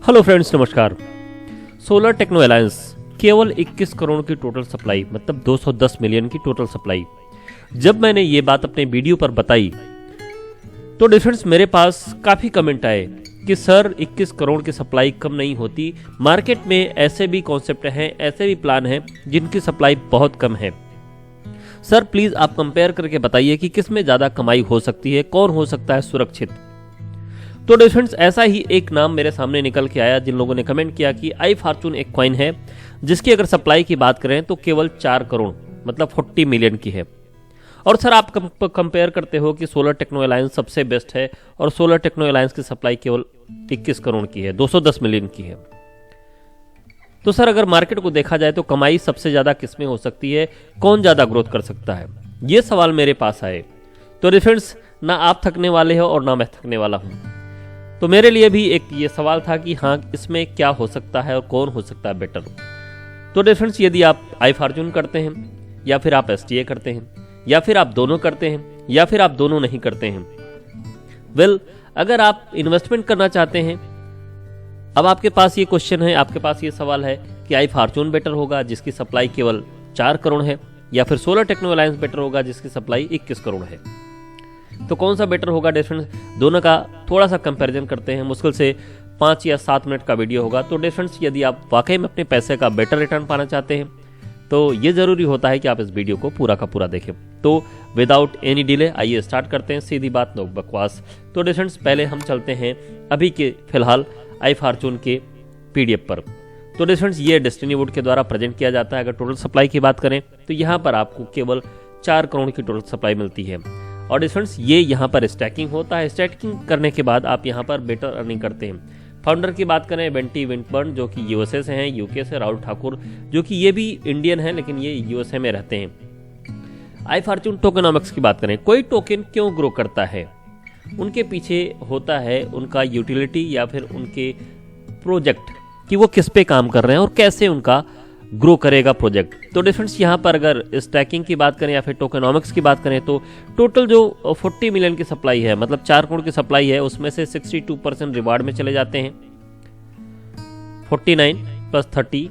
Hello friends, नमस्कार। Solar techno alliance केवल 21 करोड़ की टोटल सप्लाई, मतलब 210 मिलियन की टोटल सप्लाई। जब मैंने ये बात अपने वीडियो पर बताई तो डिफरेंस मेरे पास काफ़ी कमेंट आए कि सर 21 करोड़ की सप्लाई कम नहीं होती। मार्केट में ऐसे भी कॉन्सेप्ट हैं, ऐसे भी प्लान हैं जिनकी सप्लाई बहुत कम है। सर प्लीज़ आप कंपेयर करके बताइए कि किस में ज़्यादा कमाई हो सकती है, कौन हो सकता है सुरक्षित। तो डिफरेंस ऐसा ही एक नाम मेरे सामने निकल के आया जिन लोगों ने कमेंट किया कि आई फॉर्चून एक कॉइन है जिसकी अगर सप्लाई की बात करें तो केवल 4 करोड़ मतलब 40 मिलियन की है। और सर आप कंपेयर करते हो कि सोलर टेक्नो अलायंस सबसे बेस्ट है और सोलर टेक्नो अलायंस की सप्लाई केवल 21 करोड़ की है, 210 मिलियन की है। तो सर अगर मार्केट को देखा जाए तो कमाई सबसे ज़्यादा किस में हो सकती है, कौन ज़्यादा ग्रोथ कर सकता है, ये सवाल मेरे पास आए। तो डिफरेंस ना आप थकने वाले हो और ना मैं थकने वाला हूँ। तो मेरे लिए भी एक ये सवाल था कि हाँ इसमें क्या हो सकता है और कौन हो सकता है बेटर। तो डिफरेंस यदि आप आई फॉर्चून करते हैं या फिर आप एसटीए करते हैं या फिर आप दोनों करते हैं या फिर आप दोनों नहीं करते हैं, अगर आप इन्वेस्टमेंट करना चाहते हैं, अब आपके पास ये क्वेश्चन है, आपके पास ये सवाल है कि आई फॉर्चून बेटर होगा जिसकी सप्लाई केवल 4 करोड़ है या फिर सोलर टेक्नो अलायंस बेटर होगा जिसकी सप्लाई 21 करोड़ है। तो कौन सा बेटर होगा डिफरेंस, दोनों का थोड़ा सा कंपैरिजन करते हैं। मुश्किल से 5 या 7 मिनट का वीडियो होगा। तो डिफरेंस यदि आप वाकई में अपने पैसे का बेटर रिटर्न पाना चाहते हैं तो ये जरूरी होता है कि आप इस वीडियो को पूरा का पूरा देखें। तो विदाउट एनी डिले आइए स्टार्ट करते हैं, सीधी बात नो बकवास। तो डिफरेंस पहले हम चलते हैं अभी के फिलहाल आई फॉर्चून के पीडीएफ पर। तो डिफरेंस ये डेस्टिनी वुड के द्वारा प्रेजेंट किया जाता है। अगर टोटल सप्लाई की बात करें तो यहाँ पर आपको केवल 4 करोड़ की टोटल सप्लाई मिलती है। और डिफरेंस ये यहाँ पर स्टैकिंग होता है। स्टैकिंग करने के बाद आप यहाँ पर बेटर अर्निंग करते हैं। फाउंडर की बात करें बेंटी विंटबर्न जो कि यूएसए से हैं, यूके से राहुल ठाकुर जो कि ये भी इंडियन है लेकिन ये यूएसए में रहते हैं। आई फॉर्चून टोकेनॉमिक्स की बात करें, कोई टोकन क्यों ग्रो करता है, उनके पीछे होता है उनका यूटिलिटी या फिर उनके प्रोजेक्ट कि वो किस पे काम कर रहे हैं और कैसे उनका ग्रो करेगा प्रोजेक्ट। तो डिफरेंस यहाँ पर अगर स्टैकिंग की बात करें या फिर टोकेनॉमिक्स की बात करें तो टोटल जो 40 मिलियन की सप्लाई है, मतलब 4 करोड़ की सप्लाई है, उसमें से 62% रिवार्ड में चले जाते हैं। 49 प्लस 30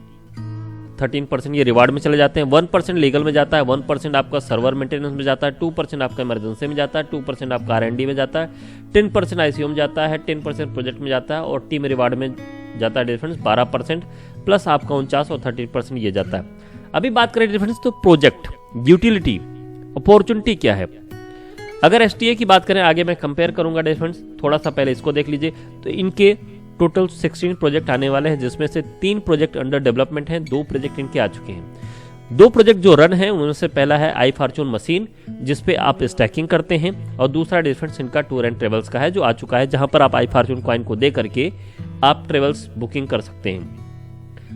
13% ये रिवार्ड में चले जाते हैं। 1% लीगल में जाता है, 1% आपका सर्वर मेंटेनेंस में जाता है, 2% आपका इमरजेंसी में जाता है, 2% आपका R&D में जाता है, 10% ICO में जाता है, 10% प्रोजेक्ट में जाता है और टीम रिवार्ड में जाता है डिफरेंस 12% प्लस आपका 49 और 30% ये जाता है। अभी बात करें डिफरेंस तो प्रोजेक्ट, यूटिलिटी, अपॉर्चुनिटी क्या है। अगर एसटीए की बात करें, आगे मैं कंपेयर करूंगा डिफरेंस, थोड़ा सा पहले इसको देख लीजिए। तो इनके टोटल 16 प्रोजेक्ट आने वाले हैं जिसमें से 3 प्रोजेक्ट अंडर डेवलपमेंट हैं, 2 प्रोजेक्ट इनके आ चुके हैं। 2 प्रोजेक्ट जो रन है उनमें से पहला है आई फॉर्चून मशीन जिसपे आप स्टैकिंग करते हैं और दूसरा डिफरेंस इनका टूर एंड ट्रेवल्स का है जो आ चुका है, जहां पर आप आई फॉर्चून कॉइन को दे करके आप ट्रेवल्स बुकिंग कर सकते हैं।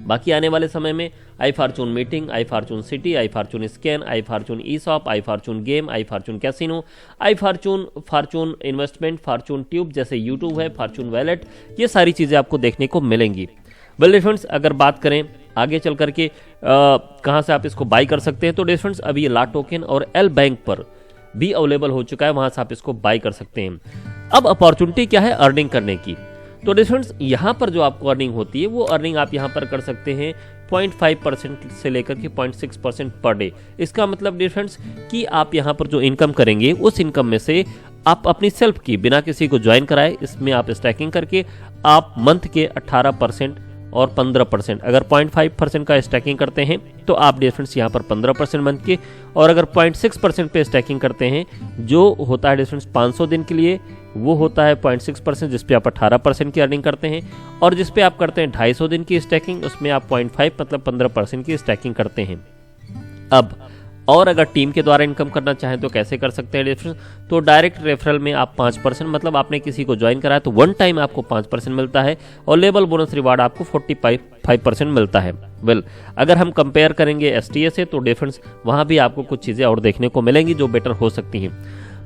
बाकी आने वाले समय में आई फॉर्चून मीटिंग, आई फॉर्चून सिटी, आई फॉर्चून स्कैन, आई फॉर्चून ई शॉप, आई फॉर्चून गेम, आई फॉर्चून कैसीनो, आई फॉर्चून इन्वेस्टमेंट, फॉर्चून ट्यूब जैसे यूट्यूब है, फॉर्चून वैलेट, ये सारी चीज़ें आपको देखने को मिलेंगी। वेल डिफरेंस अगर बात करें आगे चल करके कहाँ से आप इसको बाई कर सकते हैं तो डिफरेंस अभी ये ला टोकन और एल बैंक पर भी अवेलेबल हो चुका है, वहाँ से आप इसको बाई कर सकते हैं। अब अपॉर्चुनिटी क्या है अर्निंग करने की, तो डिफरेंस यहाँ पर जो आपको अर्निंग होती है वो अर्निंग आप यहाँ पर कर सकते हैं 0.5% से लेकर के 0.6% पर डे। इसका मतलब डिफरेंस कि आप यहाँ पर जो इनकम करेंगे उस इनकम में से आप अपनी सेल्फ की बिना किसी को ज्वाइन कराए इसमें आप स्टैकिंग करके आप मंथ के 18% और 15%, अगर 0.5% का स्टैकिंग करते हैं तो आप डिफरेंस यहाँ पर 15% मंथ के, और अगर 0.6% पे स्टैकिंग करते हैं जो होता है डिफरेंस 500 दिन के लिए, वो होता है 0.6% जिस पे आप 18% की अर्निंग करते हैं, और जिस पे आप करते हैं 250 दिन की स्टैकिंग उसमें आप 0.5 मतलब 15% की स्टैकिंग करते हैं। अब और अगर टीम के द्वारा इनकम करना चाहें तो कैसे कर सकते हैं डिफरेंस, तो डायरेक्ट रेफरल में आप 5% मतलब आपने किसी को ज्वाइन कराया तो 1 टाइम आपको 5% मिलता है और लेवल बोनस रिवार्ड आपको 45% मिलता है। अगर हम कंपेयर करेंगे एसटीए से तो डिफरेंस वहाँ भी आपको कुछ चीज़ें और देखने को मिलेंगी जो बेटर हो सकती हैं।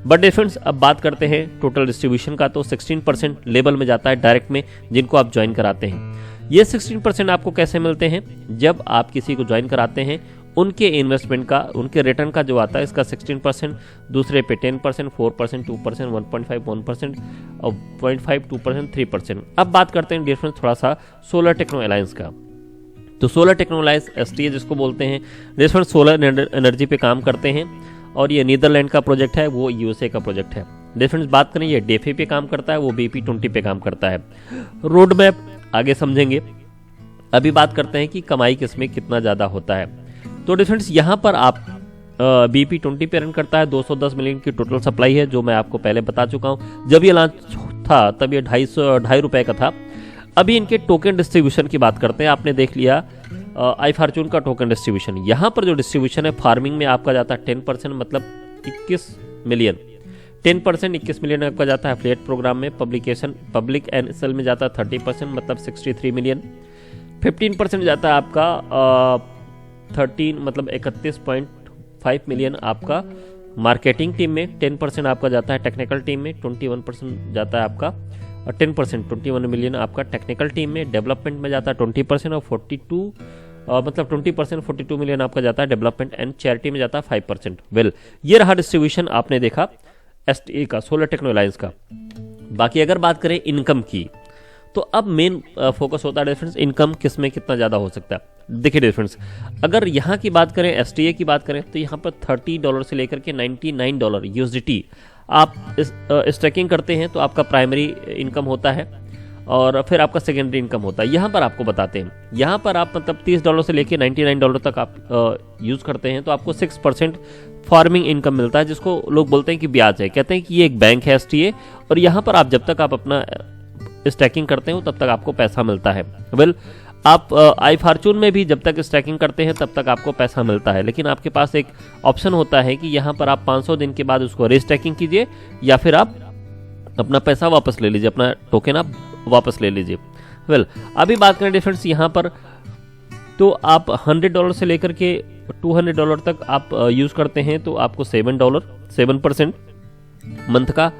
बट डिफरेंस अब बात करते हैं टोटल डिस्ट्रीब्यूशन का, तो 16% लेवल में जाता है डायरेक्ट में जिनको आप ज्वाइन कराते हैं। ये 16% आपको कैसे मिलते हैं, जब आप किसी को ज्वाइन कराते हैं उनके इन्वेस्टमेंट का, उनके रिटर्न का जो आता है इसका 16%, दूसरे पे 10%, 4%, 2%, 1.5, 1% और 0.5, 2%, 3%। अब बात करते हैं डिफरेंस थोड़ा सा सोलर टेक्नो अलायंस का। तो सोलर टेक्नो अलायंस STA जिसको बोलते हैं, डिफरेंट सोलर एनर्जी पे काम करते हैं और ये नीदरलैंड का प्रोजेक्ट है, वो USA का प्रोजेक्ट है। डिफरेंस बात करें, ये डेफी पे काम करता है, वो BP20 पे काम करता है। रोड मैप आगे समझेंगे। अभी बात करते हैं कि कमाई किसमें कितना ज़्यादा होता है। तो डिफरेंस यहाँ पर आप BP20 पे रन करता है, 210 मिलियन की टोटल सप्लाई है, जो मैं आपको पहले बता चुका हूँ। जब ये लॉन्च था तब ये 2.5 रुपए का था। अभी इनके टोकन डिस्ट्रीब्यूशन की बात करते हैं। आपने देख लिया iFortune का टोकन डिस्ट्रीब्यूशन। यहाँ पर जो डिस्ट्रीब्यूशन है फार्मिंग में आपका जाता है 10%, मतलब 21 मिलियन। 10% 21 मिलियन आपका जाता है एफिलिएट प्रोग्राम में। पब्लिक एंड सेल में जाता है 30%, मतलब 63 मिलियन। 15% जाता है आपका 13 मतलब 31.5 मिलियन आपका मार्केटिंग टीम में। 10% आपका जाता है टेक्निकल टीम में। 21% जाता है आपका 10% 21 मिलियन आपका टेक्निकल टीम में। डेवलपमेंट में जाता है 20% और 42 मतलब 20% 42 मिलियन आपका जाता है डेवलपमेंट एंड चैरिटी में जाता है 5%। वेल, ये रहा डिस्ट्रीब्यूशन आपने देखा STA का, सोलर टेक्नो अलायंस का। बाकी अगर बात करें इनकम की, तो अब मेन फोकस होता है डिफरेंस इनकम किस में कितना ज़्यादा हो सकता है। देखिए डिफरेंस, अगर यहाँ की बात करें, STA की बात करें, तो यहाँ पर $30 से लेकर के $99 USDT आप स्टैकिंग करते हैं तो आपका प्राइमरी इनकम होता है और फिर आपका सेकेंडरी इनकम होता है। यहाँ पर आपको बताते हैं, यहाँ पर आप मतलब $30 से लेकर $99 तक आप यूज़ करते हैं तो आपको 6% फार्मिंग इनकम मिलता है, जिसको लोग बोलते हैं कि ब्याज है। कहते हैं कि ये एक बैंक है STA, और यहाँ पर आप जब तक आप अपना स्टैकिंग करते हो तब तक आपको पैसा मिलता है। वेल, आप iFortune में भी जब तक स्टैकिंग करते हैं तब तक आपको पैसा मिलता है, लेकिन आपके पास एक ऑप्शन होता है कि यहाँ पर आप 500 दिन के बाद उसको रीस्टैकिंग कीजिए या फिर आप अपना पैसा वापस ले लीजिए, अपना टोकन आप वापस ले लीजिए। वेल, अभी बात करें डिफरेंस यहाँ पर, तो आप $100 से लेकर के $200 तक आप यूज़ करते हैं तो आपको $7% मंथ का।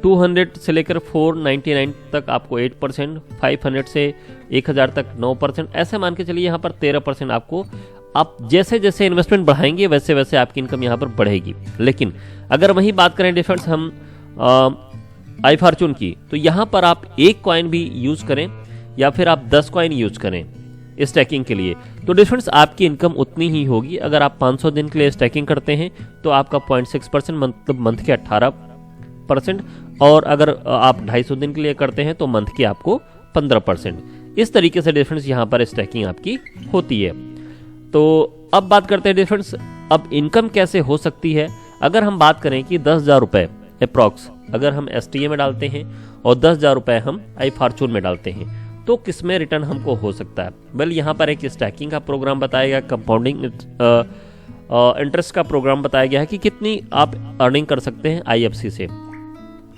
200 से लेकर 499 तक आपको 8%, 500 से 1000 तक 9%, ऐसे मान के चलिए यहाँ पर 13% आपको। आप जैसे जैसे इन्वेस्टमेंट बढ़ाएंगे वैसे वैसे आपकी इनकम यहाँ पर बढ़ेगी। लेकिन अगर वही बात करें डिफरेंस हम iFortune की, तो यहाँ पर आप एक कॉइन भी यूज़ करें या फिर आप 10 कॉइन यूज़ करें स्टैकिंग के लिए, तो डिफरेंस आपकी इनकम उतनी ही होगी। अगर आप 500 दिन के लिए स्टैकिंग करते हैं तो आपका 0.6% मतलब मंथ के 18%, और अगर आप 250 दिन के लिए करते हैं तो मंथ की आपको 15%। इस तरीके से डिफरेंस यहाँ पर स्टैकिंग आपकी होती है। तो अब बात करते हैं डिफरेंस, अब इनकम कैसे हो सकती है। अगर हम बात करें कि 10,000 रुपये अप्रॉक्स अगर हम STA में डालते हैं और 10,000 रुपये हम iFortune में डालते हैं तो किसमें रिटर्न हमको हो सकता है। वेल, यहाँ पर एक स्टैकिंग का प्रोग्राम बताया गया, कंपाउंडिंग इंटरेस्ट का प्रोग्राम बताया गया है कि कितनी आप अर्निंग कर सकते हैं IFC से।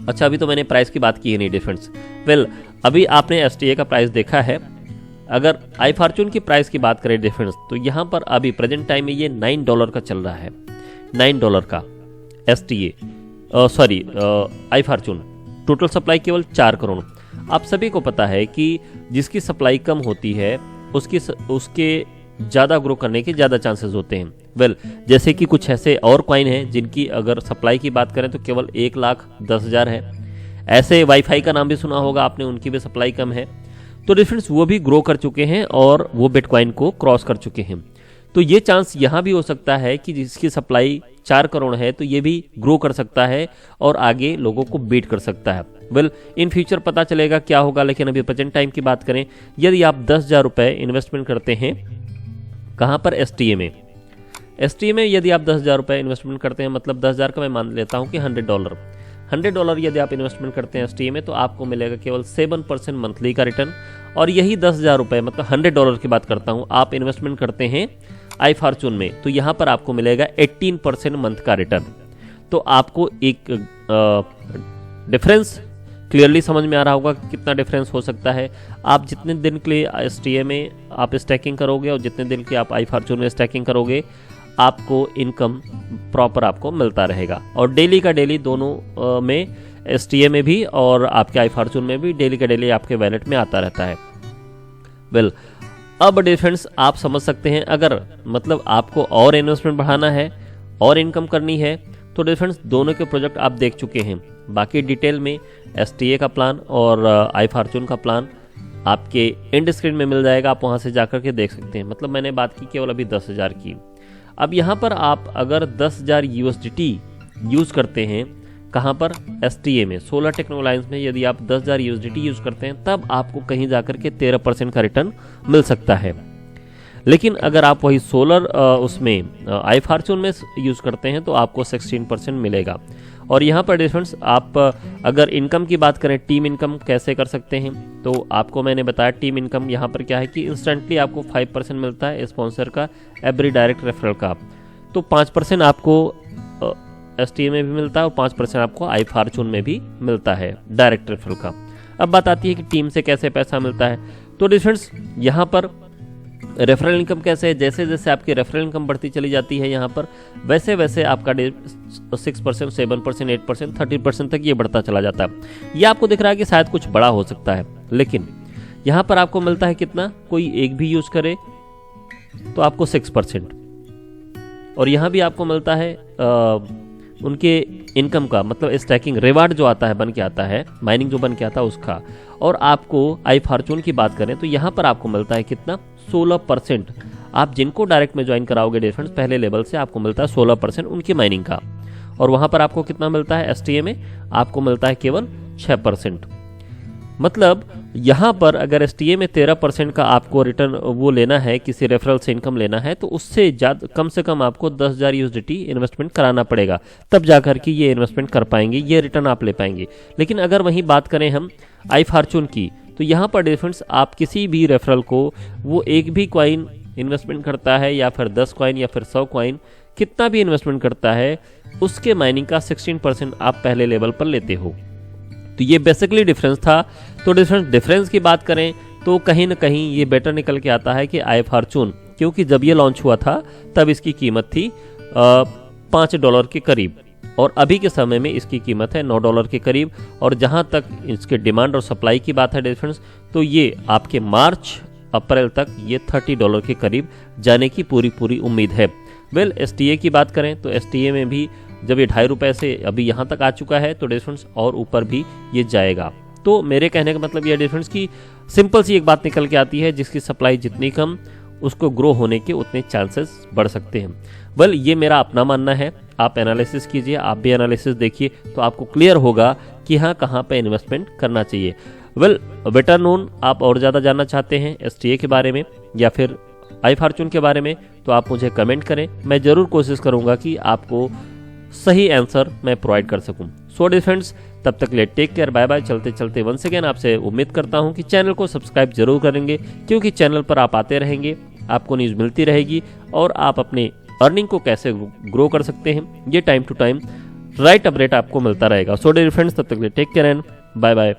अच्छा, अभी तो मैंने प्राइस की बात की है नहीं डिफरेंस। वेल, अभी आपने STA का प्राइस देखा है। अगर iFortune की प्राइस की बात करें डिफरेंस, तो यहाँ पर अभी प्रेजेंट टाइम में ये $9 का चल रहा है। $9 का STA iFortune। टोटल सप्लाई केवल 4 करोड़। आप सभी को पता है कि जिसकी सप्लाई कम होती है उसके ज़्यादा ग्रो करने के ज़्यादा चांसेस होते हैं। वेल, जैसे कि कुछ ऐसे और कॉइन हैं जिनकी अगर सप्लाई की बात करें तो केवल 1,10,000 है। ऐसे वाईफाई का नाम भी सुना होगा आपने, उनकी भी सप्लाई कम है। तो डिफरेंस वो भी ग्रो कर चुके हैं और वो बिटकॉइन को क्रॉस कर चुके हैं। तो ये चांस यहाँ भी हो सकता है कि जिसकी सप्लाई 4 करोड़ है तो ये भी ग्रो कर सकता है और आगे लोगों को बीट कर सकता है। वेल, इन फ्यूचर पता चलेगा क्या होगा, लेकिन अभी प्रेजेंट टाइम की बात करें, यदि आप 10,000 रुपये इन्वेस्टमेंट करते हैं कहाँ पर, STA में। STA में यदि आप 10,000 रुपये इन्वेस्टमेंट करते हैं, मतलब 10,000 का मैं मान लेता हूँ कि $100 यदि आप इन्वेस्टमेंट करते हैं STA में, तो आपको मिलेगा केवल 7% मंथली का रिटर्न। और यही 10,000 रुपये मतलब $100 की बात करता हूँ, आप इन्वेस्टमेंट करते हैं iFortune में, तो यहाँ पर आपको मिलेगा 18% मंथ का रिटर्न। तो आपको एक डिफरेंस क्लियरली समझ में आ रहा होगा कि कितना डिफरेंस हो सकता है। आप जितने दिन के लिए STA में आप स्टैकिंग करोगे और जितने दिन के आप iFortune में स्टैकिंग करोगे, आपको इनकम प्रॉपर आपको मिलता रहेगा। और डेली का डेली दोनों में, STA में भी और आपके iFortune में भी डेली का डेली आपके वैलेट में आता रहता है। वेल, अब डियर फ्रेंड्स आप समझ सकते हैं, अगर मतलब आपको और इन्वेस्टमेंट बढ़ाना है और इनकम करनी है तो डियर फ्रेंड्स दोनों के प्रोजेक्ट आप देख चुके हैं। बाकी डिटेल में STA का प्लान और iFortune का प्लान आपके एंड स्क्रीन में मिल जाएगा, आप वहां से जाकर के देख सकते हैं। मतलब मैंने बात की केवल अभी 10,000 की। अब यहाँ पर आप अगर 10,000 USDT यूज़ करते हैं, कहाँ पर, STA में, सोलर टेक्नो अलायंस में यदि आप 10,000 USDT यूज़ करते हैं तब आपको कहीं जाकर के 13% का रिटर्न मिल सकता है। लेकिन अगर आप वही सोलर उसमें iFortune में यूज़ करते हैं तो आपको 16% मिलेगा। और यहाँ पर डिफरेंस आप अगर इनकम की बात करें, टीम इनकम कैसे कर सकते हैं, तो आपको मैंने बताया टीम इनकम यहाँ पर क्या है कि इंस्टेंटली आपको 5% मिलता है स्पॉन्सर का, एवरी डायरेक्ट रेफरल का। तो 5% आपको STA में भी मिलता है और 5% आपको iFortune में भी मिलता है डायरेक्ट रेफरल का। अब बात आती है कि टीम से कैसे पैसा मिलता है। तो डिफरेंस यहाँ पर रेफरल इनकम कैसे है, जैसे जैसे आपकी रेफरल इनकम बढ़ती चली जाती है यहाँ पर, वैसे वैसे आपका 6%, 7%, 8%, 30% तक ये बढ़ता चला जाता है। ये आपको दिख रहा है कि शायद कुछ बड़ा हो सकता है, लेकिन यहाँ पर आपको मिलता है कितना, कोई एक भी यूज करे तो आपको 6%। और यहाँ भी आपको मिलता है उनके इनकम का, मतलब स्टैकिंग रिवार्ड जो आता है, बन के आता है, माइनिंग जो बन के आता है उसका। और आपको iFortune की बात करें तो यहाँ पर आपको मिलता है कितना, 16%। आप जिनको डायरेक्ट में ज्वाइन कराओगे डिफरेंस पहले लेवल से, आपको मिलता है 16% उनकी माइनिंग का। और वहां पर आपको कितना मिलता है, STA में आपको मिलता है केवल 6%। मतलब यहाँ पर अगर STA में 13% का आपको रिटर्न वो लेना है, किसी रेफरल से इनकम लेना है, तो उससे ज्यादा कम से कम आपको 10,000 USDT इन्वेस्टमेंट कराना पड़ेगा, तब जाकर के ये इन्वेस्टमेंट कर पाएंगे, ये रिटर्न आप ले पाएंगे। लेकिन अगर वहीं बात करें हम iFortune की, तो यहाँ पर डिफरेंस आप किसी भी रेफरल को, वो एक भी कॉइन इन्वेस्टमेंट करता है या फिर 10 कॉइन या फिर 100 कॉइन, कितना भी इन्वेस्टमेंट करता है, उसके माइनिंग का 16% आप पहले लेवल पर लेते हो। तो ये बेसिकली डिफरेंस था। तो डिफरेंस की बात करें तो कहीं ना कहीं ये बेटर निकल के आता है कि iFortune, क्योंकि जब ये लॉन्च हुआ था तब इसकी कीमत थी $5 के करीब, और अभी के समय में इसकी कीमत है $9 के करीब। और जहां तक इसके डिमांड और सप्लाई की बात है डिफरेंस, तो ये आपके मार्च अप्रैल तक ये $30 के करीब जाने की पूरी उम्मीद है। वेल STA की बात करें तो STA में भी जब ये ₹2.5 से अभी यहाँ तक आ चुका है तो डिफरेंस और ऊपर भी ये जाएगा। तो मेरे कहने का मतलब ये डिफरेंस की सिंपल सी एक बात निकल के आती है, जिसकी सप्लाई जितनी कम उसको ग्रो होने के उतने चांसेस बढ़ सकते हैं। वेल ये मेरा अपना मानना है, आप एनालिसिस कीजिए, आप भी एनालिसिस देखिए तो आपको क्लियर होगा कि हाँ कहाँ पे इन्वेस्टमेंट करना चाहिए। वेल बेटर नोन आप और ज़्यादा जानना चाहते हैं STA के बारे में या फिर iFortune के बारे में, तो आप मुझे कमेंट करें, मैं ज़रूर कोशिश करूँगा कि आपको सही आंसर मैं प्रोवाइड कर सकूं। सो डियर फ्रेंड्स, तब तक ले टेक केयर, बाय बाय। चलते चलते वंस अगेन आपसे उम्मीद करता हूं कि चैनल को सब्सक्राइब जरूर करेंगे, क्योंकि चैनल पर आप आते रहेंगे, आपको न्यूज़ मिलती रहेगी और आप अपने अर्निंग को कैसे ग्रो कर सकते हैं ये time to time right update आपको मिलता रहेगा। सो डियर फ्रेंड्स, तब तक ले take care and bye bye.